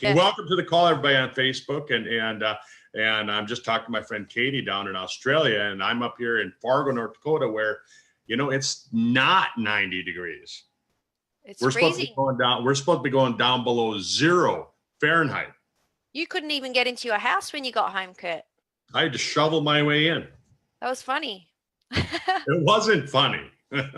Yeah. Welcome to the call, everybody on Facebook, and I'm just talking to my friend Katie down in Australia, and I'm up here in Fargo, North Dakota, where it's not 90 degrees. We're supposed to be going down. We're supposed to be going down below 0 Fahrenheit. You couldn't even get into your house when you got home, Curt. I had to shovel my way in. That was funny. It wasn't funny. It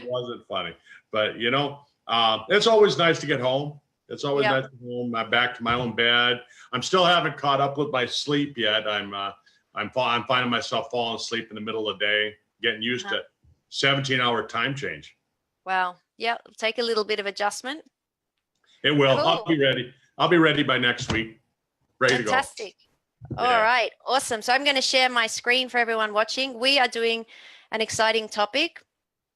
wasn't funny, but it's always nice to get home. It's always nice to get home. I'm back to my own bed. I'm still haven't caught up with my sleep yet. I'm finding myself falling asleep in the middle of the day, getting used to 17-hour time change. Wow. Yeah, it'll take a little bit of adjustment. It will. Cool. I'll be ready. I'll be ready by next week. Ready to go. Fantastic. All right. Awesome. So I'm going to share my screen for everyone watching. We are doing an exciting topic.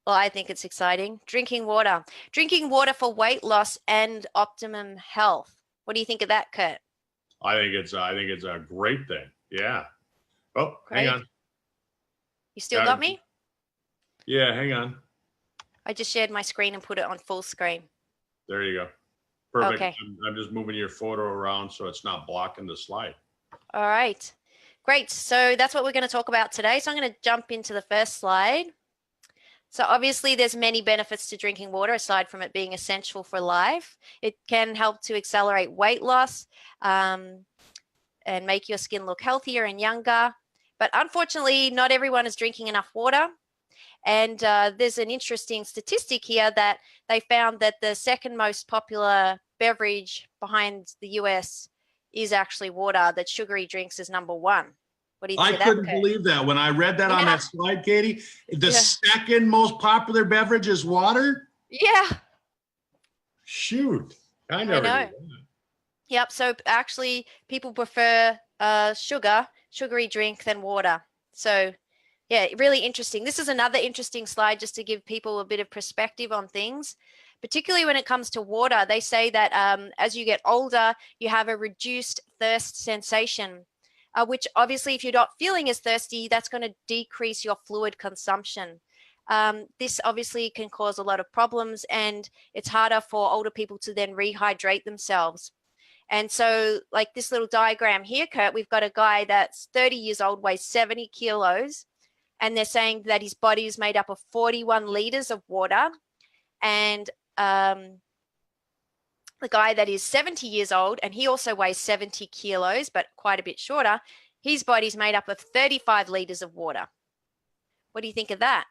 Well, I think it's exciting. Drinking water. Drinking water for weight loss and optimum health. What do you think of that, Curt? I think it's a great thing. Yeah. Oh, great. Hang on. You still got me? Yeah, hang on. I just shared my screen and put it on full screen. There you go. Perfect. Okay. I'm just moving your photo around so it's not blocking the slide. All right. Great. So that's what we're going to talk about today. So I'm going to jump into the first slide. So obviously there's many benefits to drinking water aside from it being essential for life. It can help to accelerate weight loss and make your skin look healthier and younger. But unfortunately, not everyone is drinking enough water. And there's an interesting statistic here that they found that the second most popular beverage behind the US is actually water, that sugary drinks is number 1. What do you think of that, couldn't believe that when I read that on that slide, Katie. The second most popular beverage is water? Yeah. Shoot. I never knew that. Yep. So actually people prefer sugary drink than water. So yeah, really interesting. This is another interesting slide just to give people a bit of perspective on things, particularly when it comes to water. They say that as you get older, you have a reduced thirst sensation, which obviously if you're not feeling as thirsty, that's going to decrease your fluid consumption. This obviously can cause a lot of problems, and it's harder for older people to then rehydrate themselves. And so like this little diagram here, Curt, we've got a guy that's 30 years old, weighs 70 kilos, and they're saying that his body is made up of 41 liters of water. And the guy that is 70 years old, and he also weighs 70 kilos, but quite a bit shorter, his body's made up of 35 liters of water. What do you think of that?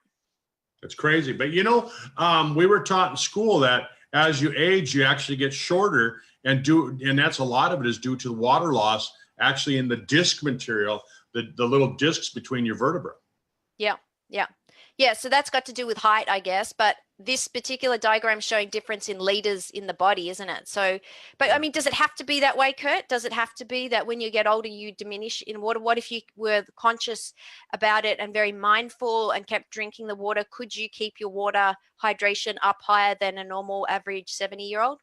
It's crazy. But we were taught in school that as you age, you actually get shorter, and that's a lot of it is due to the water loss actually in the disc material, the little discs between your vertebrae. Yeah, so that's got to do with height, I guess, but this particular diagram showing difference in liters in the body, isn't it? So, but I mean, does it have to be that way, Curt? Does it have to be that when you get older, you diminish in water? What if you were conscious about it and very mindful and kept drinking the water? Could you keep your water hydration up higher than a normal average 70-year-old?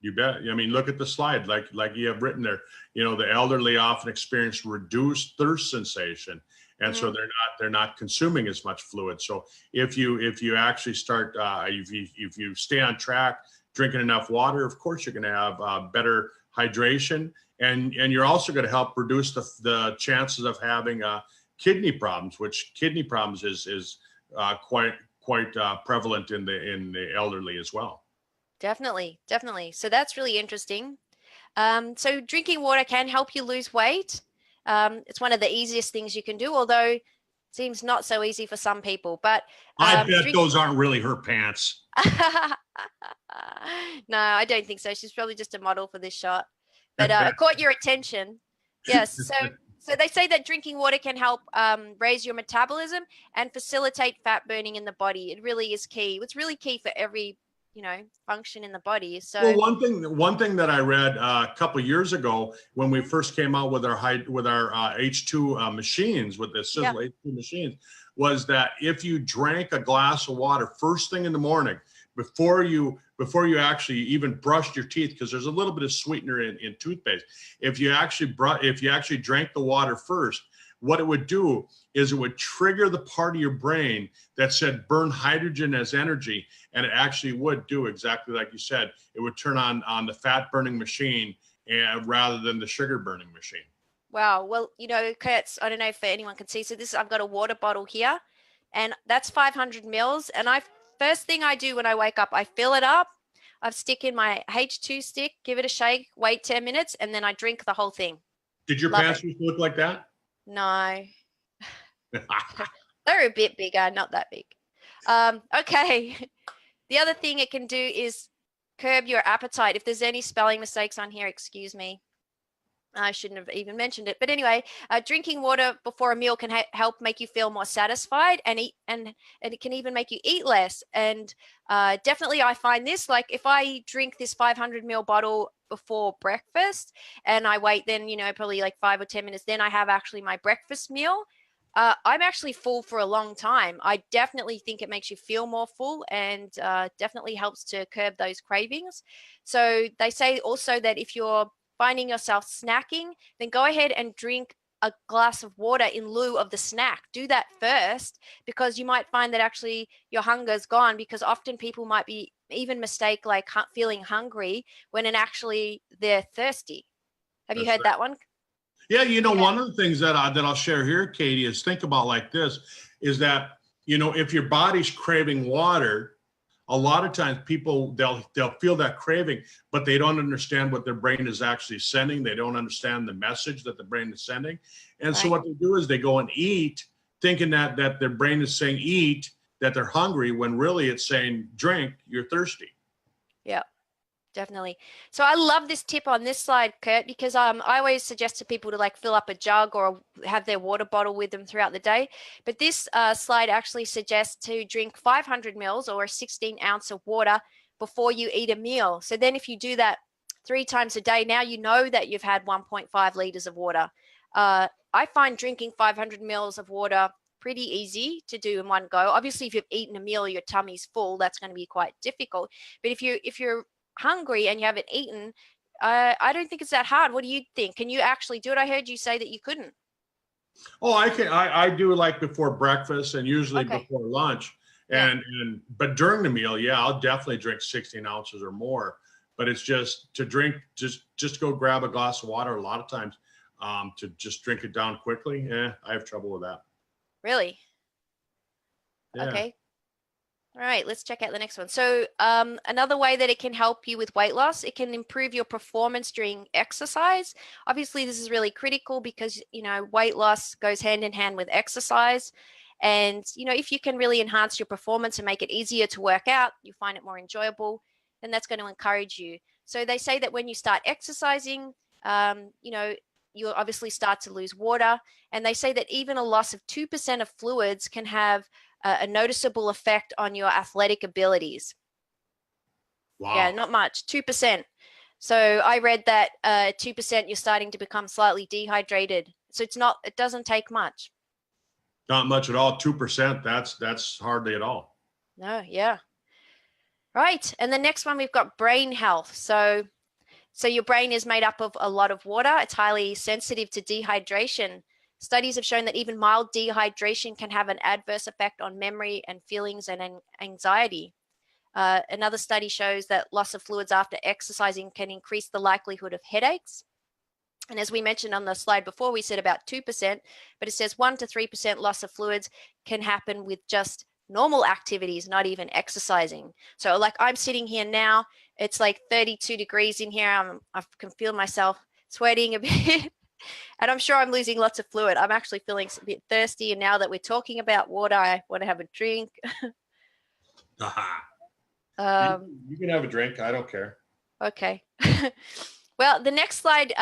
You bet. I mean, look at the slide, like you have written there, the elderly often experience reduced thirst sensation. And so they're not consuming as much fluid. So if you actually start, if you stay on track, drinking enough water, of course you're going to have better hydration, and you're also going to help reduce the chances of having kidney problems, which kidney problems is quite prevalent in the elderly as well. Definitely. So that's really interesting. So drinking water can help you lose weight. It's one of the easiest things you can do, although it seems not so easy for some people. But I bet those aren't really her pants. No, I don't think so. She's probably just a model for this shot. But it caught your attention. Yes. So they say that drinking water can help raise your metabolism and facilitate fat burning in the body. It really is key. It's really key for every function in the body. So well, one thing that I read a couple of years ago when we first came out with our H2 machines, with the Sisel H2 machines, was that if you drank a glass of water first thing in the morning, before you actually even brushed your teeth, because there's a little bit of sweetener in toothpaste, if you actually drank the water first, what it would do is it would trigger the part of your brain that said burn hydrogen as energy, and it actually would do exactly like you said. It would turn on the fat burning machine rather than the sugar burning machine. Wow. Well, you know, Kurt's, I don't know if anyone can see. So this, I've got a water bottle here, and that's 500 mils. And first thing I do when I wake up, I fill it up. I stick in my H2 stick, give it a shake, wait 10 minutes, and then I drink the whole thing. Did your pants used to look like that? No. They're a bit bigger, not that big. Okay. The other thing it can do is curb your appetite. If there's any spelling mistakes on here, excuse me. I shouldn't have even mentioned it. But anyway, drinking water before a meal can help make you feel more satisfied, and it can even make you eat less. And definitely I find this, like if I drink this 500 ml bottle before breakfast and I wait then, you know, probably like 5 or 10 minutes, then I have actually my breakfast meal. I'm actually full for a long time. I definitely think it makes you feel more full, and definitely helps to curb those cravings. So they say also that if you're finding yourself snacking, then go ahead and drink a glass of water in lieu of the snack. Do that first, because you might find that actually your hunger is gone, because often people might be even mistake like feeling hungry when actually they're thirsty. Have you heard that one? Yeah, you know, one of the things that I'll share here, Katie, is think about like this, is that, you know, if your body's craving water, a lot of times people, they'll feel that craving, but they don't understand what their brain is actually sending. They don't understand the message that the brain is sending. And so what they do is they go and eat, thinking that their brain is saying eat, that they're hungry, when really it's saying drink, you're thirsty. Yeah. Definitely. So I love this tip on this slide, Curt, because I always suggest to people to like fill up a jug or have their water bottle with them throughout the day. But this slide actually suggests to drink 500 mils or a 16 ounce of water before you eat a meal. So then if you do that 3 times a day, now you know that you've had 1.5 liters of water. I find drinking 500 mils of water pretty easy to do in one go. Obviously, if you've eaten a meal, your tummy's full, that's going to be quite difficult. But if you're hungry and you haven't eaten, I don't think it's that hard. What do you think? Can you actually do it? I heard you say that you couldn't. Oh, I can. I do like before breakfast and usually before lunch. But during the meal, yeah, I'll definitely drink 16 ounces or more. But it's just to drink, just go grab a glass of water. A lot of times, to just drink it down quickly. I have trouble with that. Really? Yeah. Okay. All right, let's check out the next one. So another way that it can help you with weight loss, it can improve your performance during exercise. Obviously, this is really critical because, you know, weight loss goes hand in hand with exercise. And, you know, if you can really enhance your performance and make it easier to work out, you find it more enjoyable, then that's going to encourage you. So they say that when you start exercising, you know, you'll obviously start to lose water. And they say that even a loss of 2% of fluids can have a noticeable effect on your athletic abilities. Wow. Yeah, not much, 2%. So I read that 2% you're starting to become slightly dehydrated. So it doesn't take much. Not much at all. 2%. That's hardly at all. No, yeah. Right. And the next one, we've got brain health. So your brain is made up of a lot of water. It's highly sensitive to dehydration. Studies have shown that even mild dehydration can have an adverse effect on memory and feelings and anxiety. Another study shows that loss of fluids after exercising can increase the likelihood of headaches. And as we mentioned on the slide before, we said about 2%, but it says 1 to 3% loss of fluids can happen with just normal activities, not even exercising. So like I'm sitting here now, it's like 32 degrees in here. I can feel myself sweating a bit. And I'm sure I'm losing lots of fluid. I'm actually feeling a bit thirsty. And now that we're talking about water, I want to have a drink. You can have a drink. I don't care. Okay. Well, the next slide,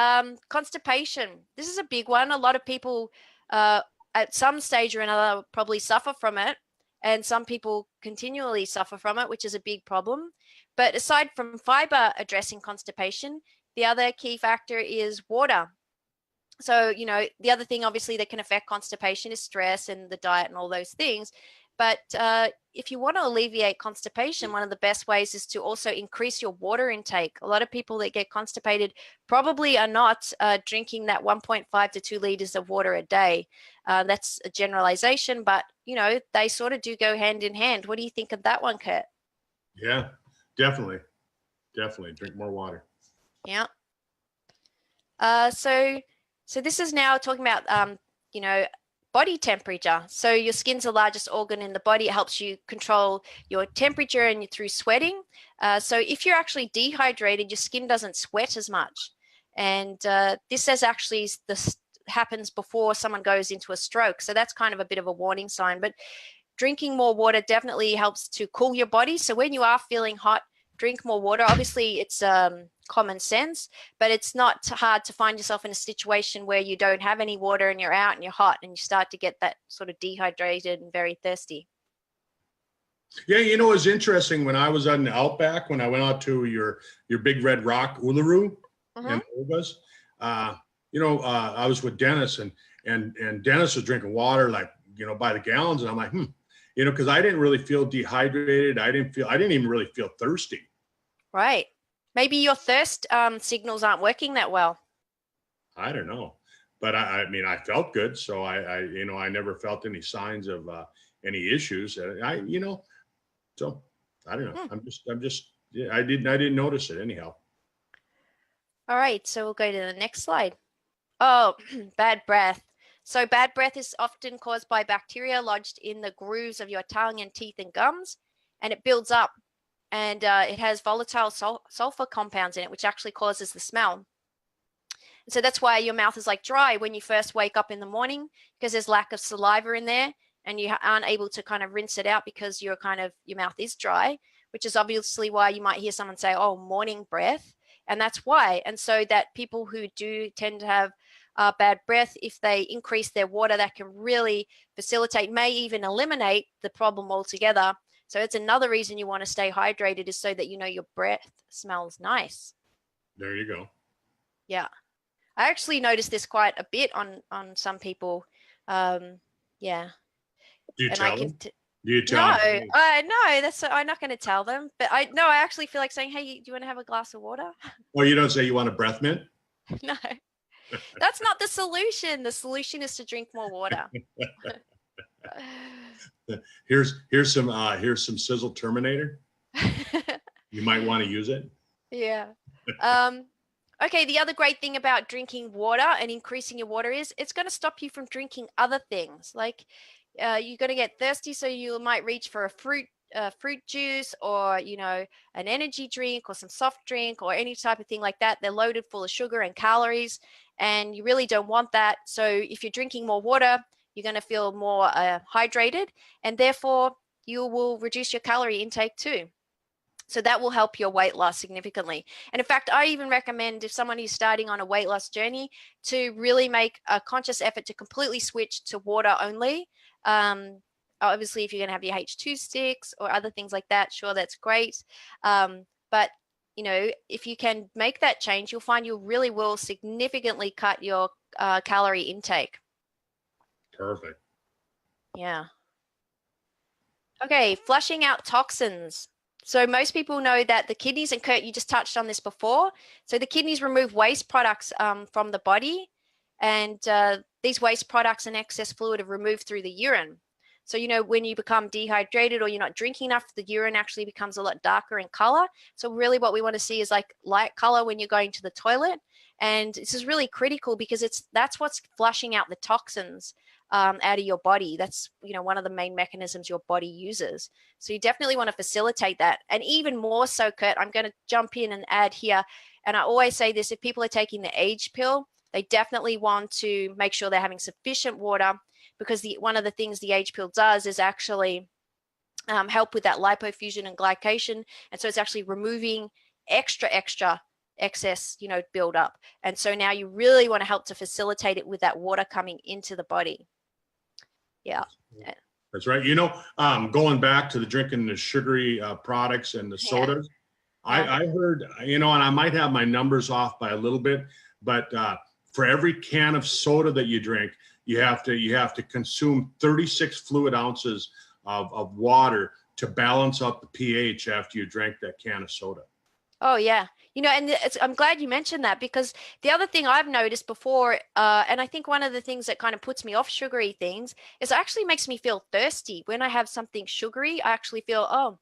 constipation. This is a big one. A lot of people at some stage or another probably suffer from it. And some people continually suffer from it, which is a big problem. But aside from fiber addressing constipation, the other key factor is water. So, you know, the other thing obviously that can affect constipation is stress and the diet and all those things. But if you want to alleviate constipation, one of the best ways is to also increase your water intake. A lot of people that get constipated probably are not drinking that 1.5 to 2 liters of water a day. That's a generalization, but you know, they sort of do go hand in hand. What do you think of that one, Curt? Yeah, definitely. Definitely drink more water. Yeah. So this is now talking about, you know, body temperature. So your skin's the largest organ in the body. It helps you control your temperature and through sweating. So if you're actually dehydrated, your skin doesn't sweat as much. And this is actually happens before someone goes into a stroke. So that's kind of a bit of a warning sign. But drinking more water definitely helps to cool your body. So when you are feeling hot, drink more water. Obviously, it's common sense, but it's not hard to find yourself in a situation where you don't have any water and you're out and you're hot and you start to get that sort of dehydrated and very thirsty. Yeah, you know, it's interesting when I was on the Outback, when I went out to your Big Red Rock, Uluru, and Ogas, you know, I was with Dennis and Dennis was drinking water like, you know, by the gallons, and I'm like, you know, because I didn't really feel dehydrated. I didn't even really feel thirsty. Right. Maybe your thirst signals aren't working that well. I don't know, but I mean, I felt good, so you know, I never felt any signs of any issues. You know, so I don't know. I'm just, yeah, I didn't notice it anyhow. All right, so we'll go to the next slide. Oh, bad breath. So bad breath is often caused by bacteria lodged in the grooves of your tongue and teeth and gums, and it builds up. And it has volatile sulfur compounds in it, which actually causes the smell. And so that's why your mouth is like dry when you first wake up in the morning, because there's lack of saliva in there and you aren't able to kind of rinse it out because your mouth is dry, which is obviously why you might hear someone say, oh, morning breath. And that's why. And so that people who do tend to have bad breath, if they increase their water, that can really facilitate, may even eliminate the problem altogether. So it's another reason you want to stay hydrated, is so that you know your breath smells nice. There you go. Yeah. I actually noticed this quite a bit on some people. Yeah. Do you tell them? Do you tell them? No, I'm not going to tell them. But I actually feel like saying, hey, do you want to have a glass of water? Well, you don't say you want a breath mint? No. That's not the solution. The solution is to drink more water. Here's some Sisel Terminator. You might want to use it. Yeah. Okay, the other great thing about drinking water and increasing your water is it's going to stop you from drinking other things. Like you're going to get thirsty, so you might reach for a fruit juice, or, you know, an energy drink or some soft drink or any type of thing like that. They're loaded full of sugar and calories, and you really don't want that. So if you're drinking more water, you're going to feel more hydrated, and therefore you will reduce your calorie intake too. So that will help your weight loss significantly. And in fact, I even recommend, if someone is starting on a weight loss journey, to really make a conscious effort to completely switch to water only. Obviously, if you're going to have your H2 sticks or other things like that, sure, that's great. But, you know, if you can make that change, you'll find you really will significantly cut your calorie intake. Perfect. Yeah. Okay, flushing out toxins. So most people know that the kidneys, and Curt, you just touched on this before. So the kidneys remove waste products from the body, and these waste products and excess fluid are removed through the urine. So, you know, when you become dehydrated or you're not drinking enough, the urine actually becomes a lot darker in color. So really what we want to see is like light color when you're going to the toilet. And this is really critical because that's what's flushing out the toxins out of your body. That's, you know, one of the main mechanisms your body uses. So you definitely want to facilitate that. And even more so, Curt, I'm going to jump in and add here. And I always say this, if people are taking the age pill, they definitely want to make sure they're having sufficient water, because one of the things the age pill does is actually help with that lipofusion and glycation. And so it's actually removing extra excess, you know, build up. And so now you really want to help to facilitate it with that water coming into the body. Yeah. That's right. You know, going back to the drinking the sugary products and the sodas, I heard, you know, and I might have my numbers off by a little bit, but for every can of soda that you drink, you have to consume 36 fluid ounces of water to balance out the pH after you drank that can of soda. Oh yeah, and I'm glad you mentioned that, because the other thing I've noticed before, and I think one of the things that kind of puts me off sugary things is it actually makes me feel thirsty. When I have something sugary, I actually feel, oh,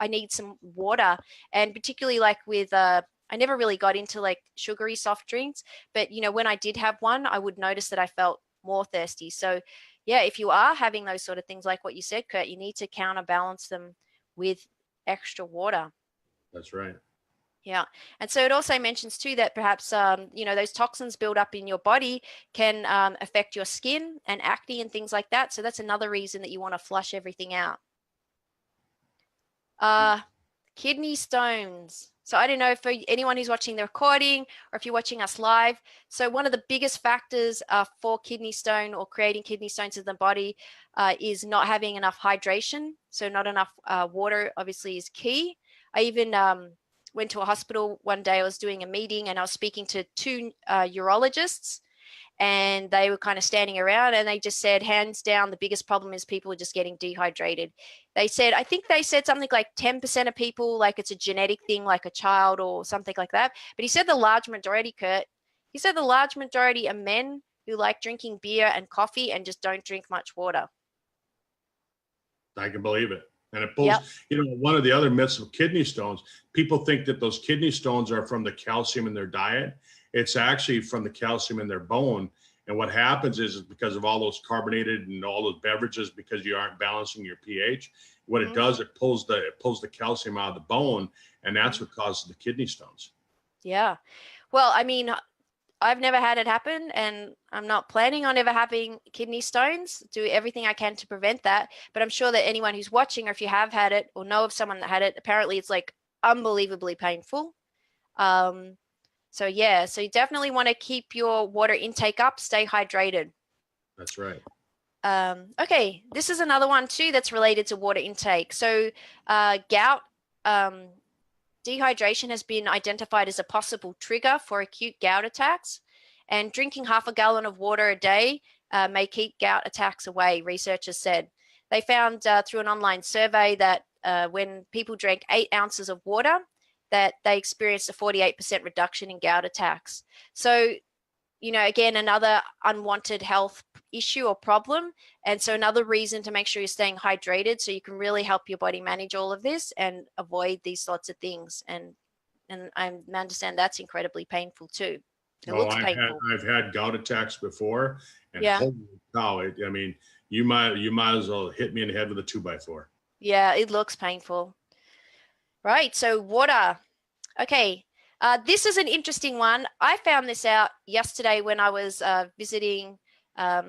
I need some water. And particularly like with, I never really got into like sugary soft drinks, but when I did have one, I would notice that I felt more thirsty. So yeah, if you are having those sort of things like what you said, Curt, you need to counterbalance them with extra water. That's right. Yeah. And so it also mentions too that perhaps, those toxins build up in your body can affect your skin and acne and things like that. So that's another reason that you want to flush everything out. Kidney stones. So I don't know for anyone who's watching the recording or if you're watching us live. So one of the biggest factors for kidney stone or creating kidney stones in the body is not having enough hydration. So not enough water obviously is key. I even went to a hospital one day. I was doing a meeting and I was speaking to two urologists, and they were kind of standing around, and they just said, hands down, the biggest problem is people are just getting dehydrated. They said, I think they said something like 10% of people, like it's a genetic thing, like a child or something like that. But he said the large majority, Curt, he said the large majority are men who like drinking beer and coffee and just don't drink much water. I can believe it. And it pulls, Yep. One of the other myths of kidney stones, people think that those kidney stones are from the calcium in their diet. It's actually from the calcium in their bone. And what happens is because of all those carbonated and all those beverages, because you aren't balancing your pH, what it does, it pulls the calcium out of the bone, and that's what causes the kidney stones. Yeah. Well, I mean, I've never had it happen, and I'm not planning on ever having kidney stones. Do everything I can to prevent that. But I'm sure that anyone who's watching, or if you have had it or know of someone that had it, apparently it's like unbelievably painful. So yeah, so you definitely want to keep your water intake up, stay hydrated. That's right. Okay, this is another one too that's related to water intake. So gout, dehydration has been identified as a possible trigger for acute gout attacks, and drinking half a gallon of water a day may keep gout attacks away, researchers said. They found through an online survey that when people drank 8 ounces of water, that they experienced a 48% reduction in gout attacks. So, again, another unwanted health issue or problem. And so another reason to make sure you're staying hydrated so you can really help your body manage all of this and avoid these sorts of things. And I understand that's incredibly painful too. It looks painful. I've had gout attacks before, and yeah. Holy cow! You might as well hit me in the head with a 2x4. Yeah, it looks painful. Right. So water. Okay. This is an interesting one. I found this out yesterday when I was visiting a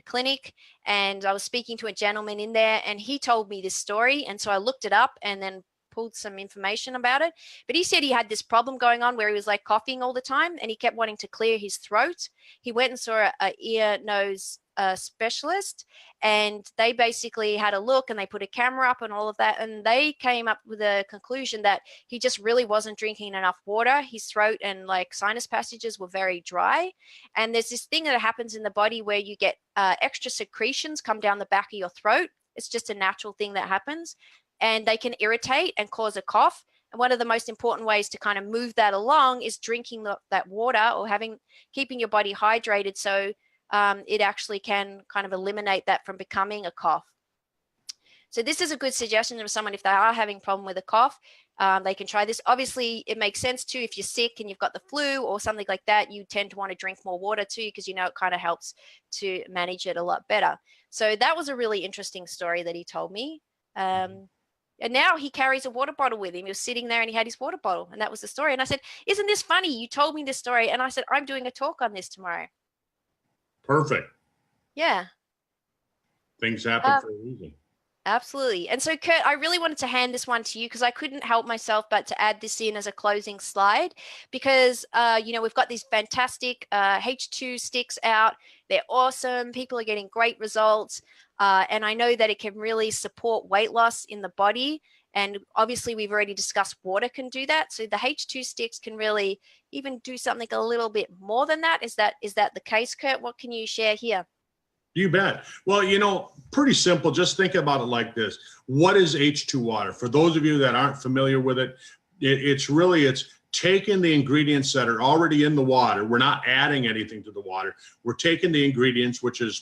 clinic, and I was speaking to a gentleman in there, and he told me this story. And so I looked it up and then pulled some information about it. But he said he had this problem going on where he was like coughing all the time, and he kept wanting to clear his throat. He went and saw a ear, nose specialist, and they basically had a look and they put a camera up and all of that, and they came up with a conclusion that he just really wasn't drinking enough water. His throat and like sinus passages were very dry, and there's this thing that happens in the body where you get extra secretions come down the back of your throat. It's just a natural thing that happens, and they can irritate and cause a cough. And one of the most important ways to kind of move that along is drinking that water, or keeping your body hydrated, so it actually can kind of eliminate that from becoming a cough. So this is a good suggestion for someone if they are having a problem with a cough. They can try this. Obviously, it makes sense too if you're sick and you've got the flu or something like that. You tend to want to drink more water too, because it kind of helps to manage it a lot better. So that was a really interesting story that he told me. And now he carries a water bottle with him. He was sitting there and he had his water bottle, and that was the story. And I said, isn't this funny? You told me this story. And I said, I'm doing a talk on this tomorrow. Perfect. Yeah. Things happen for a reason. Absolutely. And so, Curt, I really wanted to hand this one to you because I couldn't help myself but to add this in as a closing slide, because, we've got these fantastic H2 sticks out. They're awesome. People are getting great results. And I know that it can really support weight loss in the body. And obviously, we've already discussed water can do that. So the H2 sticks can really even do something a little bit more than that. Is that the case, Curt? What can you share here? You bet. Well, you know, pretty simple. Just think about it like this. What is H2 water? For those of you that aren't familiar with it, it's taking the ingredients that are already in the water. We're not adding anything to the water. We're taking the ingredients, which is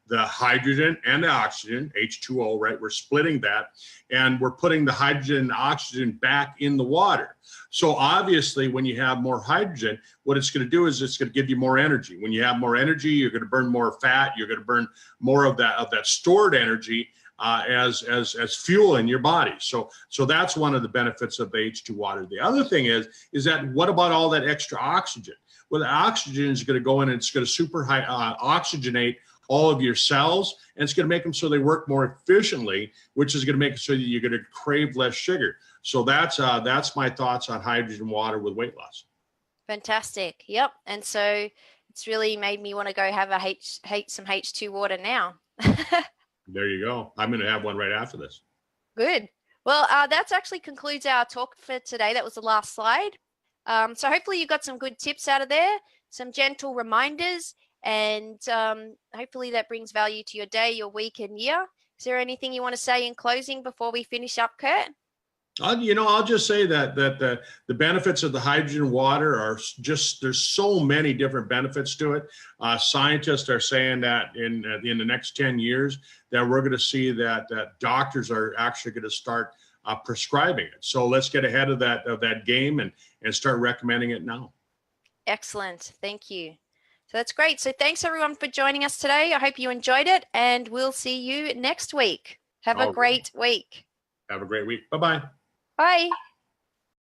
the hydrogen and the oxygen, H2O, right? We're splitting that, and we're putting the hydrogen and oxygen back in the water. So obviously, when you have more hydrogen, what it's going to do is it's going to give you more energy. When you have more energy, you're going to burn more fat. You're going to burn more of that stored energy as fuel in your body. So that's one of the benefits of the H2 water. The other thing is that what about all that extra oxygen? Well, the oxygen is going to go in and it's going to super oxygenate all of your cells, and it's going to make them so they work more efficiently, which is going to make it so that you're going to crave less sugar. So that's my thoughts on hydrogen water with weight loss. Fantastic. Yep. And so it's really made me want to go have some H2 water now. There you go. I'm going to have one right after this. Good. Well, that actually concludes our talk for today. That was the last slide. So hopefully you got some good tips out of there, some gentle reminders, and hopefully that brings value to your day, your week, and year. Is there anything you want to say in closing before we finish up, Curt? I'll just say that the benefits of the hydrogen water are just, there's so many different benefits to it. Scientists are saying that in the next 10 years that we're going to see that doctors are actually going to start prescribing it. So let's get ahead of that game and start recommending it now. Excellent. Thank you. So that's great. So thanks everyone for joining us today. I hope you enjoyed it, and we'll see you next week. Have a great week. Have a great week. Bye-bye. Bye.